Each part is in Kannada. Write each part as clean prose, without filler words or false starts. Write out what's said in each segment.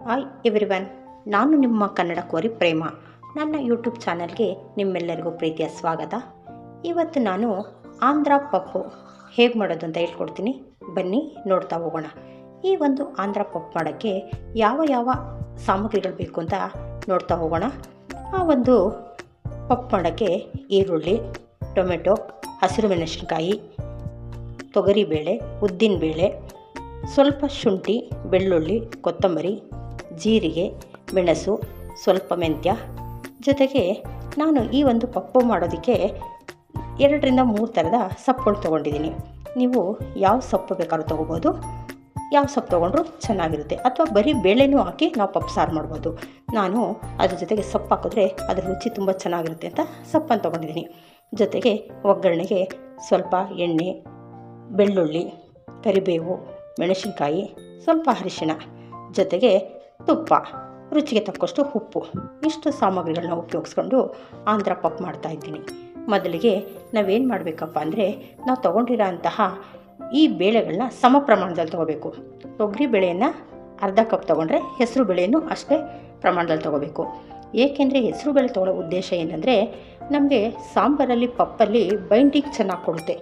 ಹಾಯ್ ಎವ್ರಿವನ್, ನಾನು ನಿಮ್ಮ ಕನ್ನಡ ಕೋರಿ ಪ್ರೇಮ. ನನ್ನ ಯೂಟ್ಯೂಬ್ ಚಾನಲ್ಗೆ ನಿಮ್ಮೆಲ್ಲರಿಗೂ ಪ್ರೀತಿಯ ಸ್ವಾಗತ. ಇವತ್ತು ನಾನು ಆಂಧ್ರ ಪಪ್ಪು ಹೇಗೆ ಮಾಡೋದು ಅಂತ ಹೇಳ್ಕೊಡ್ತೀನಿ. ಬನ್ನಿ ನೋಡ್ತಾ ಹೋಗೋಣ. ಈ ಒಂದು ಆಂಧ್ರ ಪಪ್ಪು ಮಾಡೋಕ್ಕೆ ಯಾವ ಯಾವ ಸಾಮಗ್ರಿಗಳು ಬೇಕು ಅಂತ ನೋಡ್ತಾ ಹೋಗೋಣ. ಆ ಒಂದು ಪಪ್ಪು ಮಾಡೋಕ್ಕೆ ಈರುಳ್ಳಿ, ಟೊಮೆಟೊ, ಹಸಿರು ಮೆಣಸಿನಕಾಯಿ, ತೊಗರಿಬೇಳೆ, ಉದ್ದಿನಬೇಳೆ, ಸ್ವಲ್ಪ ಶುಂಠಿ, ಬೆಳ್ಳುಳ್ಳಿ, ಕೊತ್ತಂಬರಿ, ಜೀರಿಗೆ, ಮೆಣಸು, ಸ್ವಲ್ಪ ಮೆಂತ್ಯ. ಜೊತೆಗೆ ನಾನು ಈ ಒಂದು ಪಪ್ಪು ಮಾಡೋದಕ್ಕೆ 2-3 ಥರದ ಸೊಪ್ಪುಗಳು ತೊಗೊಂಡಿದ್ದೀನಿ. ನೀವು ಯಾವ ಸೊಪ್ಪು ಬೇಕಾದ್ರೂ ತೊಗೋಬೋದು. ಯಾವ ಸೊಪ್ಪು ತೊಗೊಂಡ್ರೂ ಚೆನ್ನಾಗಿರುತ್ತೆ. ಅಥವಾ ಬರೀ ಬೇಳೆನೂ ಹಾಕಿ ನಾವು ಪಪ್ಪು ಸಾರು ಮಾಡ್ಬೋದು. ನಾನು ಅದ್ರ ಜೊತೆಗೆ ಸೊಪ್ಪು ಹಾಕಿದ್ರೆ ಅದ್ರ ರುಚಿ ತುಂಬ ಚೆನ್ನಾಗಿರುತ್ತೆ ಅಂತ ಸೊಪ್ಪನ್ನು ತೊಗೊಂಡಿದ್ದೀನಿ. ಜೊತೆಗೆ ಒಗ್ಗರಣೆಗೆ ಸ್ವಲ್ಪ ಎಣ್ಣೆ, ಬೆಳ್ಳುಳ್ಳಿ, ಕರಿಬೇವು, ಮೆಣಸಿನ್ಕಾಯಿ, ಸ್ವಲ್ಪ ಅರಿಶಿಣ, ಜೊತೆಗೆ ತುಪ್ಪ, ರುಚಿಗೆ ತಕ್ಕಷ್ಟು ಉಪ್ಪು, ಇಷ್ಟು ಸಾಮಗ್ರಿಗಳನ್ನ ಉಪಯೋಗಿಸ್ಕೊಂಡು ಆಂಧ್ರ ಪಪ್ಪು ಮಾಡ್ತಾಯಿದ್ದೀನಿ. ಮೊದಲಿಗೆ ನಾವೇನು ಮಾಡಬೇಕಪ್ಪ ಅಂದರೆ, ನಾವು ತೊಗೊಂಡಿರೋ ಅಂತಹ ಈ ಬೇಳೆಗಳನ್ನ ಸಮ ಪ್ರಮಾಣದಲ್ಲಿ ತೊಗೋಬೇಕು. ತೊಗರಿ ಬೇಳೆಯನ್ನು ಅರ್ಧ ಕಪ್ ತೊಗೊಂಡ್ರೆ ಹೆಸರು ಬೇಳೆಯನ್ನು ಅಷ್ಟೇ ಪ್ರಮಾಣದಲ್ಲಿ ತೊಗೋಬೇಕು. ಏಕೆಂದರೆ ಹೆಸರು ಬೇಳೆ ತೊಗೊಳ್ಳೋ ಉದ್ದೇಶ ಏನಂದರೆ, ನಮಗೆ ಸಾಂಬಾರಲ್ಲಿ ಪಪ್ಪಲ್ಲಿ ಬೈಂಡಿಂಗ್ ಚೆನ್ನಾಗಿ ಕೊಡುತ್ತೆ,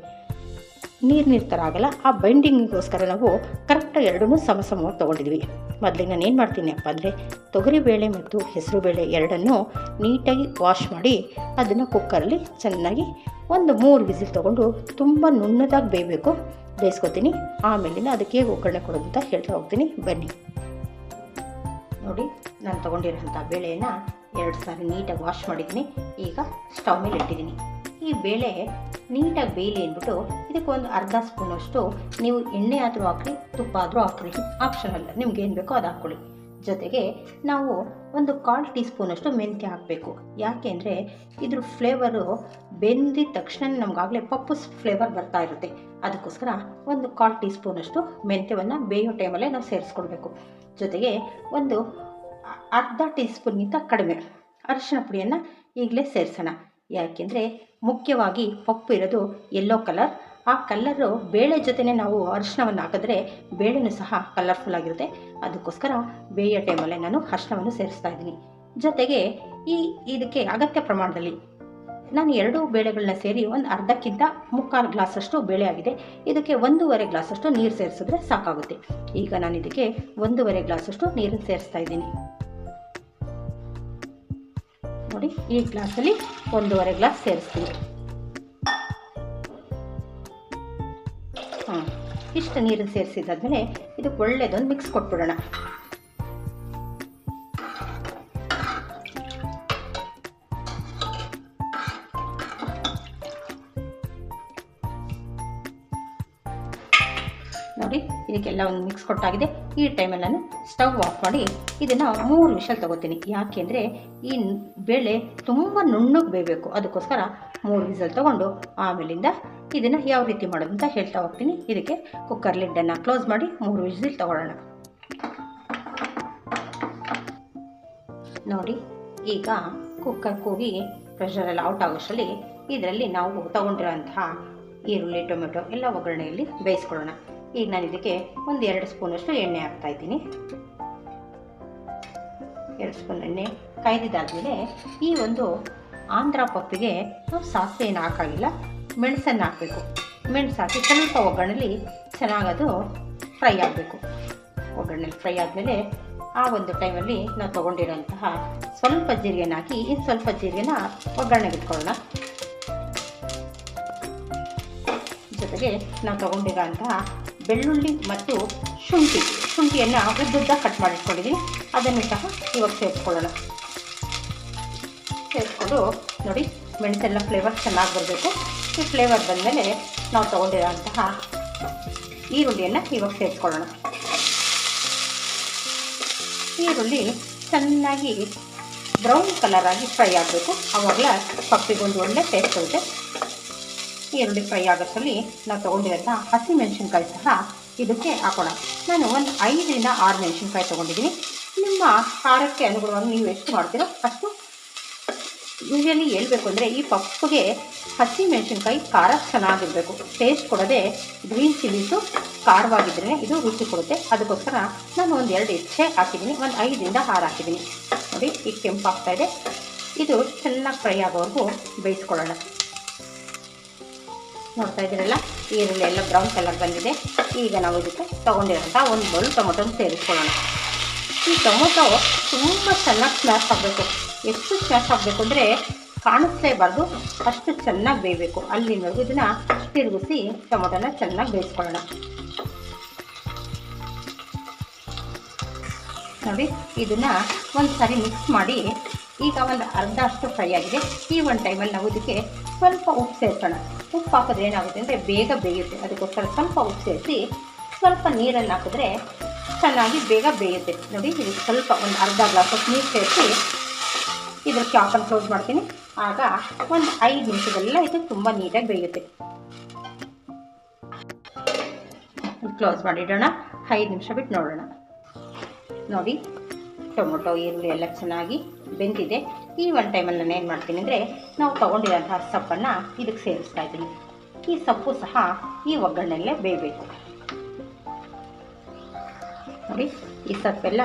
ನೀರು ಥರ ಆಗಲ್ಲ. ಆ ಬೈಂಡಿಂಗಿಗೋಸ್ಕರ ನಾವು ಕರೆಕ್ಟಾಗಿ ಎರಡನ್ನೂ ಸಮವಾಗಿ ತೊಗೊಂಡಿದ್ವಿ. ಮೊದಲಿಗೆ ನಾನು ಏನು ಮಾಡ್ತೀನಿ ಅಪ್ಪ ಅಂದರೆ, ತೊಗರಿಬೇಳೆ ಮತ್ತು ಹೆಸರು ಬೇಳೆ ಎರಡನ್ನೂ ನೀಟಾಗಿ ವಾಶ್ ಮಾಡಿ ಅದನ್ನು ಕುಕ್ಕರಲ್ಲಿ ಚೆನ್ನಾಗಿ 3 ವಿಸಿಲ್ ತೊಗೊಂಡು ತುಂಬ ನುಣ್ಣದಾಗಿ ಬೇಯಿಸ್ಕೊತೀನಿ. ಆಮೇಲಿಂದ ಅದಕ್ಕೆ ಹೇಗೆ ಒಗ್ಗರಣೆ ಕೊಡೋದು ಅಂತ ಹೇಳ್ತಾ ಹೋಗ್ತೀನಿ. ಬನ್ನಿ ನೋಡಿ, ನಾನು ತೊಗೊಂಡಿರೋಂಥ ಬೇಳೆಯನ್ನು 2 ಸಾರಿ ನೀಟಾಗಿ ವಾಶ್ ಮಾಡಿದ್ದೀನಿ. ಈಗ ಸ್ಟವ್ ಮೇಲೆ ಇಟ್ಟಿದ್ದೀನಿ. ಈ ಬೇಳೆ ನೀಟಾಗಿ ಬೇಯಲಿ ಅಂದ್ಬಿಟ್ಟು ಇದಕ್ಕೆ ಒಂದು ಅರ್ಧ ಸ್ಪೂನಷ್ಟು ನೀವು ಎಣ್ಣೆ ಆದರೂ ಹಾಕ್ರಿ, ತುಪ್ಪ ಆದರೂ ಹಾಕ್ರಿ, ಆಪ್ಷನಲ್ಲ, ನಿಮ್ಗೆ ಏನು ಬೇಕೋ ಅದು ಹಾಕ್ಕೊಳ್ಳಿ. ಜೊತೆಗೆ ನಾವು ಒಂದು 1/4 ಟೀ ಸ್ಪೂನಷ್ಟು ಮೆಂತ್ಯ ಹಾಕಬೇಕು. ಯಾಕೆ ಅಂದರೆ ಇದ್ರ ಫ್ಲೇವರು ಬೆಂದಿದ ತಕ್ಷಣ ನಮಗಾಗಲೇ ಪಪ್ಪು ಫ್ಲೇವರ್ ಬರ್ತಾ ಇರುತ್ತೆ. ಅದಕ್ಕೋಸ್ಕರ ಒಂದು 1/4 ಟೀ ಸ್ಪೂನಷ್ಟು ಮೆಂತ್ಯವನ್ನು ಬೇಯೋ ಟೈಮಲ್ಲೇ ನಾವು ಸೇರಿಸ್ಕೊಳ್ಬೇಕು. ಜೊತೆಗೆ ಒಂದು ಅರ್ಧ ಟೀ ಸ್ಪೂನ್ಗಿಂತ ಕಡಿಮೆ ಅರಿಶಿಣ ಪುಡಿಯನ್ನು ಈಗಲೇ ಸೇರಿಸೋಣ. ಯಾಕೆಂದರೆ ಮುಖ್ಯವಾಗಿ ಪಪ್ಪು ಇರೋದು ಯೆಲ್ಲೋ ಕಲರ್. ಆ ಕಲ್ಲರು ಬೇಳೆ ಜೊತೆನೇ ನಾವು ಅರಿಶಿಣವನ್ನು ಹಾಕಿದ್ರೆ ಬೇಳೆನೂ ಸಹ ಕಲರ್ಫುಲ್ ಆಗಿರುತ್ತೆ. ಅದಕ್ಕೋಸ್ಕರ ಬೇಯೋ ಟೈಮಲ್ಲೇ ನಾನು ಅರಿಶಿಣವನ್ನು ಸೇರಿಸ್ತಾ ಇದ್ದೀನಿ. ಜೊತೆಗೆ ಇದಕ್ಕೆ ಅಗತ್ಯ ಪ್ರಮಾಣದಲ್ಲಿ ನಾನು 2 ಬೇಳೆಗಳನ್ನ ಸೇರಿ ಒಂದು ಅರ್ಧಕ್ಕಿಂತ 3/4 ಗ್ಲಾಸಷ್ಟು ಬೇಳೆ ಆಗಿದೆ. ಇದಕ್ಕೆ 1.5 ಗ್ಲಾಸಷ್ಟು ನೀರು ಸೇರಿಸಿದ್ರೆ ಸಾಕಾಗುತ್ತೆ. ಈಗ ನಾನು ಇದಕ್ಕೆ 1.5 ಗ್ಲಾಸಷ್ಟು ನೀರನ್ನು ಸೇರಿಸ್ತಾ ಇದ್ದೀನಿ. ನೋಡಿ, ಈ ಗ್ಲಾಸಲ್ಲಿ 1.5 ಗ್ಲಾಸ್ ಸೇರಿಸ್ತೀನಿ. ಇಷ್ಟು ನೀರನ್ನು ಸೇರಿಸಿದಾದ್ಮೇಲೆ ಇದಕ್ಕೆ ಒಳ್ಳೆಯದೊಂದು ಮಿಕ್ಸ್ ಕೊಟ್ಬಿಡೋಣ. ನೋಡಿ, ಇದಕ್ಕೆಲ್ಲ ಒಂದು ಮಿಕ್ಸ್ ಕೊಟ್ಟಾಗಿದೆ. ಈ ಟೈಮಲ್ಲಿ ನಾನು ಸ್ಟವ್ ಆಫ್ ಮಾಡಿ ಇದನ್ನು 3 ವಿಷಲ್ ತೊಗೋತೀನಿ. ಯಾಕೆ ಅಂದರೆ ಈ ಬೇಳೆ ತುಂಬ ನುಣ್ಣಗೆ ಬೇಯಬೇಕು. ಅದಕ್ಕೋಸ್ಕರ 3 ವಿಷಲ್ ತೊಗೊಂಡು ಆಮೇಲಿಂದ ಇದನ್ನು ಯಾವ ರೀತಿ ಮಾಡೋದು ಅಂತ ಹೇಳ್ತಾ ಹೋಗ್ತೀನಿ. ಇದಕ್ಕೆ ಕುಕ್ಕರ್ ಲಿಡ್ಡನ್ನು ಕ್ಲೋಸ್ ಮಾಡಿ 3 ವಿಷಲ್ ತೊಗೊಳ್ಳೋಣ. ನೋಡಿ, ಈಗ ಕುಕ್ಕರ್ ಕೂಗಿ ಪ್ರೆಷರೆಲ್ಲ ಔಟ್ ಆಗೋಷ್ಟರಲ್ಲಿ ಇದರಲ್ಲಿ ನಾವು ತೊಗೊಂಡಿರೋಂತಹ ಈರುಳ್ಳಿ, ಟೊಮೆಟೊ ಎಲ್ಲ ಒಗ್ಗರಣೆಯಲ್ಲಿ ಬೇಯಿಸ್ಕೊಳ್ಳೋಣ. ಈಗ ನಾನು ಇದಕ್ಕೆ 1-2 ಸ್ಪೂನಷ್ಟು ಎಣ್ಣೆ ಹಾಕ್ತಾಯಿದ್ದೀನಿ. 2 ಸ್ಪೂನ್ ಎಣ್ಣೆ ಕಾಯ್ದಿದ್ದಾದಮೇಲೆ ಈ ಒಂದು ಆಂಧ್ರ ಪಪ್ಪಿಗೆ ನಾವು ಸಾಸಿವೆ ಏನು ಹಾಕಾಗಿಲ್ಲ, ಮೆಣಸನ್ನು ಹಾಕಬೇಕು. ಮೆಣಸು ಹಾಕಿ ಸ್ವಲ್ಪ ಒಗ್ಗರಣೆಲಿ ಚೆನ್ನಾಗದು ಫ್ರೈ ಆಗಬೇಕು. ಒಗ್ಗರಣೆಲಿ ಫ್ರೈ ಆದಮೇಲೆ ಆ ಒಂದು ಟೈಮಲ್ಲಿ ನಾವು ತೊಗೊಂಡಿರೋಂತಹ ಸ್ವಲ್ಪ ಜೀರಿಗೆನ ಹಾಕಿ ಸ್ವಲ್ಪ ಜೀರಿಗೆನ ಒಗ್ಗರಣೆಗೆ ಇಟ್ಕೊಳ್ಳೋಣ. ಜೊತೆಗೆ ನಾವು ತೊಗೊಂಡಿರೋಂತಹ ಬೆಳ್ಳುಳ್ಳಿ ಮತ್ತು ಶುಂಠಿಯನ್ನು ಉದ್ದುದ್ದ ಕಟ್ ಮಾಡಿಟ್ಕೊಂಡಿದ್ದೀನಿ. ಅದನ್ನು ಸಹ ಇವಾಗ ಸೇರಿಸ್ಕೊಳ್ಳೋಣ. ಸೇರಿಸ್ಕೊಂಡು ನೋಡಿ, ಮೆಣಸೆಲ್ಲ ಫ್ಲೇವರ್ ಚೆನ್ನಾಗಿ ಬರಬೇಕು. ಈ ಫ್ಲೇವರ್ ಬಂದಮೇಲೆ ನಾವು ತೊಗೊಂಡಿರೋಂತಹ ಈರುಳ್ಳಿಯನ್ನು ಇವಾಗ ಸೇರಿಸ್ಕೊಳ್ಳೋಣ. ಈರುಳ್ಳಿ ಚೆನ್ನಾಗಿ ಬ್ರೌನ್ ಕಲರ್ ಆಗಿ ಫ್ರೈ ಆಗಬೇಕು. ಆವಾಗಲೇ ಪಪ್ಪಿಗೊಂದು ಒಳ್ಳೆ ಟೇಸ್ಟ್ ಬರುತ್ತೆ. ಈರುಳ್ಳಿ ಫ್ರೈ ಆಗೋಷ್ಟರಲ್ಲಿ ನಾವು ತೊಗೊಂಡಿರೋಂಥ ಹಸಿ ಮೆಣಸಿನ್ಕಾಯಿ ಸಹ ಇದಕ್ಕೆ ಹಾಕೋಣ. ನಾನು ಒಂದು 5-6 ಮೆಣಸಿನ್ಕಾಯಿ ತೊಗೊಂಡಿದ್ದೀನಿ. ನಿಮ್ಮ ಖಾರಕ್ಕೆ ಅನುಗುಣವಾಗಿ ನೀವು ಎಷ್ಟು ಮಾಡ್ತೀರೋ ಅಷ್ಟು ಯೂಶಲಿ ಹೇಳ್ಬೇಕು ಅಂದರೆ ಈ ಪಪ್ಪುಗೆ ಹಸಿಮೆಣಸಿನ್ಕಾಯಿ ಖಾರ ಚೆನ್ನಾಗಿರಬೇಕು. ಟೇಸ್ಟ್ ಕೊಡೋದೇ ಗ್ರೀನ್ ಚಿಲ್ಲೀಸು ಖಾರವಾಗಿದ್ರೇ ಇದು ರುಚಿ ಕೊಡುತ್ತೆ. ಅದಕ್ಕೋಸ್ಕರ ನಾನು ಒಂದು 2 ಹೆಚ್ಚೆ ಹಾಕಿದ್ದೀನಿ, ಒಂದು 5ರಿಂದ 6 ಹಾಕಿದ್ದೀನಿ. ನೋಡಿ ಈಗ ಕೆಂಪಾಗ್ತಾಯಿದೆ. ಇದು ಚೆನ್ನಾಗಿ ಫ್ರೈ ಆಗೋವರೆಗೂ ಬೇಯಿಸ್ಕೊಳ್ಳೋಣ. ನೋಡ್ತಾ ಇದ್ದೀರಲ್ಲ, ಈರುಳ್ಳಿ ಎಲ್ಲ ಬ್ರೌನ್ ಕಲರ್ ಬಂದಿದೆ. ಈಗ ನಾವು ಇದಕ್ಕೆ ತೊಗೊಂಡಿರೋಂಥ ಒಂದು ಬೌಲ್ ಟೊಮೊಟೊನ ಸೇರಿಸ್ಕೊಳ್ಳೋಣ. ಈ ಟೊಮೊಟೊ ತುಂಬ ಚೆನ್ನಾಗಿ ಸ್ಮ್ಯಾಶ್ ಆಗಬೇಕು. ಎಷ್ಟು ಸ್ಮ್ಯಾಶ್ ಆಗಬೇಕು ಅಂದರೆ ಕಾಣಿಸ್ಲೇಬಾರ್ದು, ಅಷ್ಟು ಚೆನ್ನಾಗಿ ಬೇಯಬೇಕು. ಅಲ್ಲಿನವರೆಗೂ ಇದನ್ನು ತಿರುಗಿಸಿ ಟೊಮೊಟೊನ ಚೆನ್ನಾಗಿ ಬೇಯಿಸ್ಕೊಳ್ಳೋಣ. ನೋಡಿ ಇದನ್ನು ಒಂದು ಸಾರಿ ಮಿಕ್ಸ್ ಮಾಡಿ ಈಗ ಒಂದು ಅರ್ಧ ಅಷ್ಟು ಫ್ರೈ ಆಗಿದೆ. ಈ ಒಂದು ಟೈಮಲ್ಲಿ ನಾವು ಇದಕ್ಕೆ ಸ್ವಲ್ಪ ಉಪ್ಪು ಸೇರಿಸೋಣ. ಉಪ್ಪು ಹಾಕಿದ್ರೆ ಏನಾಗುತ್ತೆ ಅಂದರೆ ಬೇಗ ಬೇಯುತ್ತೆ. ಅದಕ್ಕೋಸ್ಕರ ಸ್ವಲ್ಪ ಉಪ್ಪು ಸೇರಿಸಿ ಸ್ವಲ್ಪ ನೀರನ್ನು ಹಾಕಿದ್ರೆ ಚೆನ್ನಾಗಿ ಬೇಗ ಬೇಯುತ್ತೆ. ನೋಡಿ ಇದು ಸ್ವಲ್ಪ ಒಂದು ಅರ್ಧ ಗ್ಲಾಸ್ ನೀರು ಸೇರಿಸಿ ಇದ್ರ ಕ್ಯಾಪನ್ನು ಕ್ಲೋಸ್ ಮಾಡ್ತೀನಿ. ಆಗ ಒಂದು 5 ನಿಮಿಷದಲ್ಲ ಇದು ತುಂಬ ನೀಟಾಗಿ ಬೇಯುತ್ತೆ. ಕ್ಲೋಸ್ ಮಾಡಿಡೋಣ. 5 ನಿಮಿಷ ಬಿಟ್ಟು ನೋಡೋಣ. ನೋಡಿ ಟೊಮೊಟೊ ಈರುಳ್ಳಿ ಎಲ್ಲ ಚೆನ್ನಾಗಿ ಬೆಂದಿದೆ. ಈ ಒಂದು ಟೈಮಲ್ಲಿ ನಾನು ಏನು ಮಾಡ್ತೀನಿ ಅಂದರೆ ನಾವು ತೊಗೊಂಡಿರೋಂಥ ಸೊಪ್ಪನ್ನು ಇದಕ್ಕೆ ಸೇರಿಸ್ತಾ ಇದ್ದೀನಿ. ಈ ಸೊಪ್ಪು ಸಹ ಈ ಒಗ್ಗರಣೆಯಲ್ಲೇ ಬೇಯಬೇಕು. ನೋಡಿ ಈ ಸೊಪ್ಪೆಲ್ಲ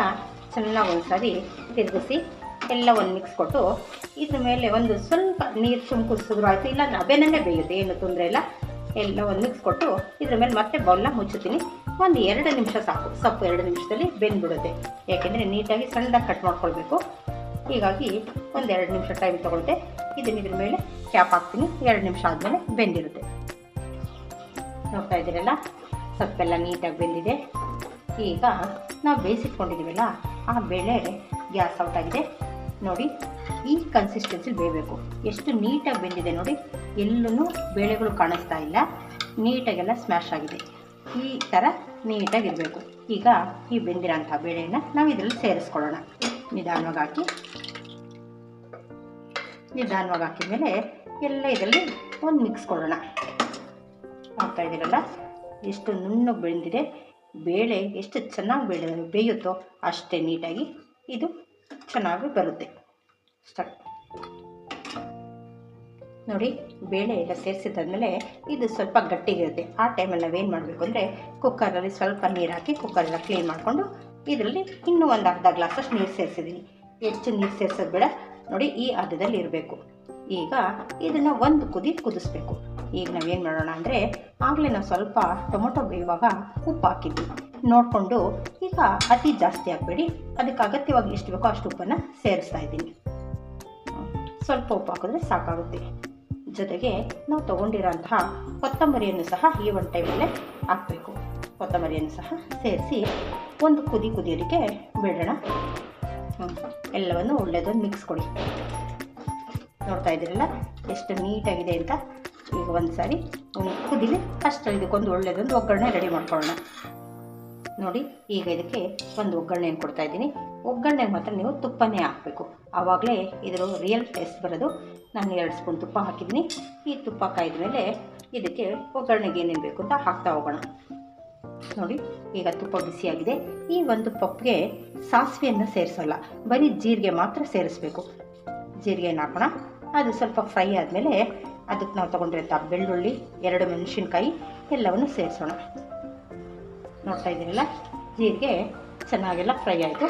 ಚೆನ್ನಾಗಿ ಒಂದು ಸಾರಿ ತಿರುಗಿಸಿ ಎಲ್ಲ ಒಂದು ಮಿಕ್ಸ್ ಕೊಟ್ಟು ಇದ್ರ ಮೇಲೆ ಒಂದು ಸ್ವಲ್ಪ ನೀರು ಕುದಿಸಿದ್ರು ಆಯಿತು, ಇಲ್ಲ ಹಬೆನಲ್ಲೇ ಬೇಯುತ್ತೆ, ಏನು ತೊಂದರೆ ಇಲ್ಲ. ಎಲ್ಲ ಒಂದು ಮಿಕ್ಸ್ ಕೊಟ್ಟು ಇದ್ರ ಮೇಲೆ ಮತ್ತೆ ಬೌಲ್ನ ಮುಚ್ಚುತ್ತೀನಿ. ಒಂದು 2 ನಿಮಿಷ ಸಾಕು. ಸೊಪ್ಪು 2 ನಿಮಿಷದಲ್ಲಿ ಬೆಂದ್ಬಿಡುತ್ತೆ. ಯಾಕೆಂದರೆ ನೀಟಾಗಿ ಸಣ್ಣದಾಗಿ ಕಟ್ ಮಾಡ್ಕೊಳ್ಬೇಕು. ಹೀಗಾಗಿ ಒಂದು 2 ನಿಮಿಷ ಟೈಮ್ ತೊಗೊಳುತ್ತೆ. ಇದನ್ನ ಇದ್ರ ಮೇಲೆ ಕ್ಯಾಪ್ ಹಾಕ್ತೀನಿ. 2 ನಿಮಿಷ ಆದಮೇಲೆ ಬೆಂದಿರುತ್ತೆ. ನೋಡ್ತಾ ಇದ್ದೀರಲ್ಲ, ಸೊಪ್ಪೆಲ್ಲ ನೀಟಾಗಿ ಬೆಂದಿದೆ. ಈಗ ನಾವು ಬೇಯಿಸಿಟ್ಕೊಂಡಿದ್ದೀವಲ್ಲ ಆ ಬೇಳೆ ಗ್ಯಾಸ್ ಔಟ್ ಆಗಿದೆ. ನೋಡಿ ಈ ಕನ್ಸಿಸ್ಟೆನ್ಸಿ ಬೇಯಬೇಕು. ಎಷ್ಟು ನೀಟಾಗಿ ಬೆಂದಿದೆ ನೋಡಿ, ಎಲ್ಲೂ ಬೇಳೆಗಳು ಕಾಣಿಸ್ತಾ ಇಲ್ಲ, ನೀಟಾಗೆಲ್ಲ ಸ್ಮ್ಯಾಶ್ ಆಗಿದೆ. ಈ ಥರ ನೀಟಾಗಿರಬೇಕು. ಈಗ ಈ ಬೆಂದಿರೋಂಥ ಬೇಳೆಯನ್ನು ನಾವು ಇದರಲ್ಲಿ ಸೇರಿಸ್ಕೊಳ್ಳೋಣ. ನಿಧಾನವಾಗಿ ಹಾಕಿದ್ಮೇಲೆ ಎಲ್ಲ ಇದರಲ್ಲಿ ಒಂದು ಮಿಕ್ಸ್ ಕೊಡೋಣ. ಆಗ್ತಾ ಇದ್ದೀರಲ್ಲ, ಎಷ್ಟು ನುಣ್ಣಗೆ ಬೆಂದಿದೆ. ಬೇಳೆ ಎಷ್ಟು ಚೆನ್ನಾಗಿ ಬೇಯುತ್ತೋ ಅಷ್ಟೇ ನೀಟಾಗಿ ಇದು ಚೆನ್ನಾಗಿ ಬರುತ್ತೆ. ಸ್ಟಾರ್ಟ್ ನೋಡಿ, ಬೇಳೆ ಎಲ್ಲ ಸೇರಿಸಿದ್ದಾದ್ಮೇಲೆ ಇದು ಸ್ವಲ್ಪ ಗಟ್ಟಿಗಿರುತ್ತೆ. ಆ ಟೈಮಲ್ಲಿ ನಾವೇನು ಮಾಡಬೇಕು ಅಂದರೆ ಕುಕ್ಕರಲ್ಲಿ ಸ್ವಲ್ಪ ನೀರು ಹಾಕಿ ಕುಕ್ಕರೆಲ್ಲ ಕ್ಲೀನ್ ಮಾಡಿಕೊಂಡು ಇದರಲ್ಲಿ ಇನ್ನೂ ಒಂದು ಅರ್ಧ ಗ್ಲಾಸಷ್ಟು ನೀರು ಸೇರಿಸಿದ್ದೀನಿ. ಹೆಚ್ಚು ನೀರು ಸೇರಿಸೋದು ಬೇಡ. ನೋಡಿ ಈ ಹದದಲ್ಲಿ ಇರಬೇಕು. ಈಗ ಇದನ್ನು ಒಂದು ಕುದಿಸ್ಬೇಕು. ಈಗ ನಾವೇನು ಮಾಡೋಣ ಅಂದರೆ ಆಗಲೇ ನಾವು ಸ್ವಲ್ಪ ಟೊಮೊಟೊ ಬೇಯುವಾಗ ಉಪ್ಪು ಹಾಕಿದ್ವಿ ನೋಡಿಕೊಂಡು, ಈಗ ಅತಿ ಜಾಸ್ತಿ ಹಾಕಬೇಡಿ, ಅದಕ್ಕೆ ಅಗತ್ಯವಾಗಿ ಎಷ್ಟು ಬೇಕೋ ಅಷ್ಟು ಉಪ್ಪನ್ನು ಸೇರಿಸ್ತಾ ಇದ್ದೀನಿ. ಸ್ವಲ್ಪ ಉಪ್ಪು ಹಾಕಿದ್ರೆ ಸಾಕಾಗುತ್ತೆ. ಜೊತೆಗೆ ನಾವು ತೊಗೊಂಡಿರೋಂತಹ ಕೊತ್ತಂಬರಿಯನ್ನು ಸಹ ಈ ಒಂದು ಟೈಮಲ್ಲೇ ಹಾಕಬೇಕು. ಕೊತ್ತಂಬರಿಯನ್ನು ಸಹ ಸೇರಿಸಿ ಒಂದು ಕುದಿಯೋದಕ್ಕೆ ಬಿಡೋಣ. ಎಲ್ಲವನ್ನು ಒಳ್ಳೆಯದೊಂದು ಮಿಕ್ಸ್ ಕೊಡಿ. ನೋಡ್ತಾ ಇದ್ದೀರಲ್ಲ ಎಷ್ಟು ನೀಟಾಗಿದೆ ಅಂತ. ಈಗ ಒಂದು ಸಾರಿ ಒಂದು ಕುದಿಲಿ ಅಷ್ಟರಲ್ಲಿ ಇದಕ್ಕೊಂದು ಒಳ್ಳೆಯದೊಂದು ಒಗ್ಗರಣೆ ರೆಡಿ ಮಾಡ್ಕೊಳ್ಳೋಣ. ನೋಡಿ ಈಗ ಇದಕ್ಕೆ ಒಂದು ಒಗ್ಗರಣೆಯನ್ನು ಕೊಡ್ತಾ ಇದ್ದೀನಿ. ಒಗ್ಗರಣೆಗೆ ಮಾತ್ರ ನೀವು ತುಪ್ಪನೇ ಹಾಕಬೇಕು, ಆವಾಗಲೇ ಇದರ ರಿಯಲ್ ಟೇಸ್ಟ್ ಬರೋದು. ನಾನು 2 ಸ್ಪೂನ್ ತುಪ್ಪ ಹಾಕಿದ್ದೀನಿ. ಈ ತುಪ್ಪ ಕಾಯ್ದ ಮೇಲೆ ಇದಕ್ಕೆ ಒಗ್ಗರಣೆಗೆ ಏನೇನು ಬೇಕು ಅಂತ ಹಾಕ್ತಾ ಹೋಗೋಣ. ನೋಡಿ ಈಗ ತುಪ್ಪ ಬಿಸಿಯಾಗಿದೆ. ಈ ಒಂದು ಪಪ್ಪಿಗೆ ಸಾಸಿವೆಯನ್ನು ಸೇರಿಸೋಲ್ಲ, ಬರೀ ಜೀರಿಗೆ ಮಾತ್ರ ಸೇರಿಸಬೇಕು. ಜೀರಿಗೆಯನ್ನು ಹಾಕೋಣ. ಅದು ಸ್ವಲ್ಪ ಫ್ರೈ ಆದಮೇಲೆ ಅದಕ್ಕೆ ನಾವು ತೊಗೊಂಡಿರೋಂಥ ಬೆಳ್ಳುಳ್ಳಿ, 2 ಮೆಣಸಿನ್ಕಾಯಿ ಎಲ್ಲವನ್ನು ಸೇರಿಸೋಣ. ನೋಡ್ತಾ ಇದ್ದೀರಲ್ಲ, ಜೀರಿಗೆ ಚೆನ್ನಾಗೆಲ್ಲ ಫ್ರೈ ಆಯಿತು.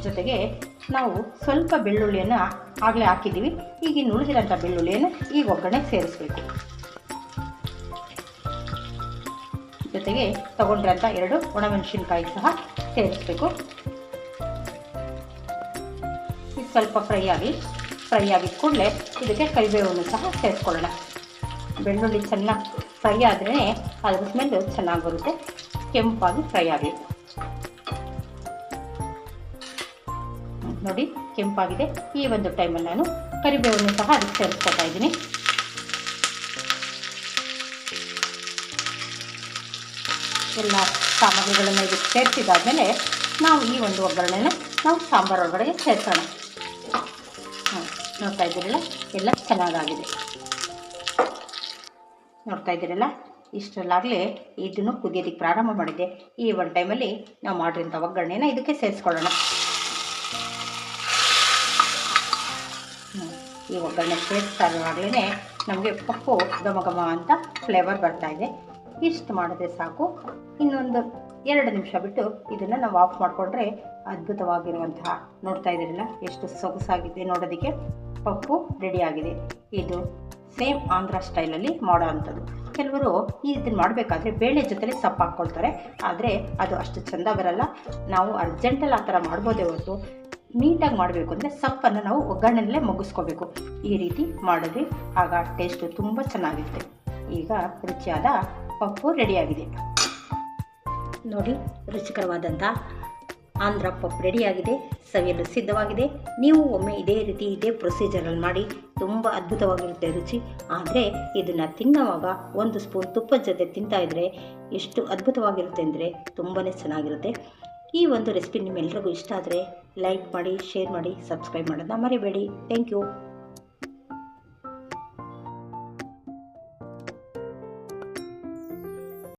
ಜೊತೆಗೆ ನಾವು ಸ್ವಲ್ಪ ಬೆಳ್ಳುಳ್ಳಿಯನ್ನು ಆಗಲೇ ಹಾಕಿದ್ದೀವಿ. ಈಗ ಇನ್ನು ಉಳಿದಿರೋಂಥ ಬೆಳ್ಳುಳ್ಳಿಯನ್ನು ಈ ಒಗ್ಗರಣೆಗೆ ಸೇರಿಸಬೇಕು. ಜೊತೆಗೆ ತೊಗೊಂಡಿರೋಂಥ 2 ಒಣಮೆಣಸಿನ್ಕಾಯಿ ಸಹ ಸೇರಿಸಬೇಕು. ಇದು ಸ್ವಲ್ಪ ಫ್ರೈ ಆಗಿದ ಕೂಡಲೇ ಇದಕ್ಕೆ ಕರಿಬೇವನ್ನು ಸಹ ಸೇರಿಸ್ಕೊಳ್ಳೋಣ. ಬೆಳ್ಳುಳ್ಳಿ ಚೆನ್ನಾಗಿ ಫ್ರೈ ಆದ್ರೇ ಅದರ ಸ್ಮೆಲ್ಲು ಚೆನ್ನಾಗಿ ಬರುತ್ತೆ. ಕೆಂಪಾಗಿ ಫ್ರೈ ಆಗಲಿ. ನೋಡಿ ಕೆಂಪಾಗಿದೆ. ಈ ಒಂದು ಟೈಮಲ್ಲಿ ನಾನು ಕರಿಬೇವನ್ನು ಸಹ ಅದಕ್ಕೆ ಸೇರಿಸ್ಕೊತಾ ಇದ್ದೀನಿ. ಎಲ್ಲ ಸಾಮಗ್ರಿಗಳನ್ನು ಇದಕ್ಕೆ ಸೇರಿಸಿದಾದ್ಮೇಲೆ ನಾವು ಈ ಒಂದು ಒಗ್ಗರಣೆನ ನಾವು ಸಾಂಬಾರು ಒಳಗಡೆ ಸೇರಿಸೋಣ. ನೋಡ್ತಾ ಇದ್ದೀರಲ್ಲ, ಎಲ್ಲ ಚೆನ್ನಾಗಾಗಿದೆ. ನೋಡ್ತಾ ಇದ್ದೀರಲ್ಲ, ಇಷ್ಟರಲ್ಲಾಗಲೇ ಇದನ್ನು ಕುದಿಯೋದಕ್ಕೆ ಪ್ರಾರಂಭ ಮಾಡಿದ್ದೆ. ಈ ಒಂದು ಟೈಮಲ್ಲಿ ನಾವು ಮಾಡಿರೋಂಥ ಒಗ್ಗರಣೆನ ಇದಕ್ಕೆ ಸೇರಿಸ್ಕೊಳ್ಳೋಣ. ಈ ಒಗ್ಗರಣೆ ಸೇರಿಸ್ತಾ ಇರುವಾಗಲೇ ನಮಗೆ ಪಪ್ಪು ಘಮ ಘಮ ಅಂತ ಫ್ಲೇವರ್ ಬರ್ತಾಯಿದೆ. ಇಷ್ಟು ಮಾಡಿದ್ರೆ ಸಾಕು. ಇನ್ನೊಂದು 2 ನಿಮಿಷ ಬಿಟ್ಟು ಇದನ್ನು ನಾವು ಆಫ್ ಮಾಡಿಕೊಂಡ್ರೆ ಅದ್ಭುತವಾಗಿರುವಂತಹ, ನೋಡ್ತಾ ಇದ್ದೀರಲ್ಲ ಎಷ್ಟು ಸೊಗಸಾಗಿದೆ ನೋಡೋದಕ್ಕೆ, ಪಪ್ಪು ರೆಡಿಯಾಗಿದೆ. ಇದು ಸೇಮ್ ಆಂಧ್ರ ಸ್ಟೈಲಲ್ಲಿ ಮಾಡೋ ಅಂಥದ್ದು. ಕೆಲವರು ಇದನ್ನು ಮಾಡಬೇಕಾದ್ರೆ ಬೇಳೆ ಜೊತೆಲಿ ಸೊಪ್ಪು ಹಾಕ್ಕೊಳ್ತಾರೆ, ಆದರೆ ಅದು ಅಷ್ಟು ಚೆಂದ ಬರಲ್ಲ. ನಾವು ಅರ್ಜೆಂಟಲ್ಲಿ ಆ ಥರ ಮಾಡ್ಬೋದೇ ಹೊರತು ನೀಟಾಗಿ ಮಾಡಬೇಕು ಅಂದರೆ ಸೊಪ್ಪನ್ನು ನಾವು ಒಗ್ಗರಣೆಯಲ್ಲೇ ಮುಗಿಸ್ಕೋಬೇಕು. ಈ ರೀತಿ ಮಾಡಿದ್ರೆ ಆಗ ಟೇಸ್ಟು ತುಂಬ ಚೆನ್ನಾಗಿರುತ್ತೆ. ಈಗ ರುಚಿಯಾದ ಪಪ್ಪು ರೆಡಿಯಾಗಿದೆ ನೋಡಿ. ರುಚಿಕರವಾದಂಥ ಆಂಧ್ರ ಪಪ್ಪು ರೆಡಿಯಾಗಿದೆ, ಸವಿಯಲು ಸಿದ್ಧವಾಗಿದೆ. ನೀವು ಒಮ್ಮೆ ಇದೇ ರೀತಿ ಇದೇ ಪ್ರೊಸೀಜರಲ್ಲಿ ಮಾಡಿ, ತುಂಬ ಅದ್ಭುತವಾಗಿರುತ್ತೆ ರುಚಿ. ಆದರೆ ಇದನ್ನು ತಿನ್ನುವಾಗ 1 ಸ್ಪೂನ್ ತುಪ್ಪದ ಜೊತೆ ತಿಂತಾಯಿದ್ರೆ ಎಷ್ಟು ಅದ್ಭುತವಾಗಿರುತ್ತೆ ಅಂದರೆ ತುಂಬಾ ಚೆನ್ನಾಗಿರುತ್ತೆ. ಈ ಒಂದು ರೆಸಿಪಿ ನಿಮ್ಮೆಲ್ಲರಿಗೂ ಇಷ್ಟ ಆದರೆ ಲೈಕ್ ಮಾಡಿ, ಶೇರ್ ಮಾಡಿ, ಸಬ್ಸ್ಕ್ರೈಬ್ ಮಾಡೋದನ್ನ ಮರಿಬೇಡಿ. Thank you.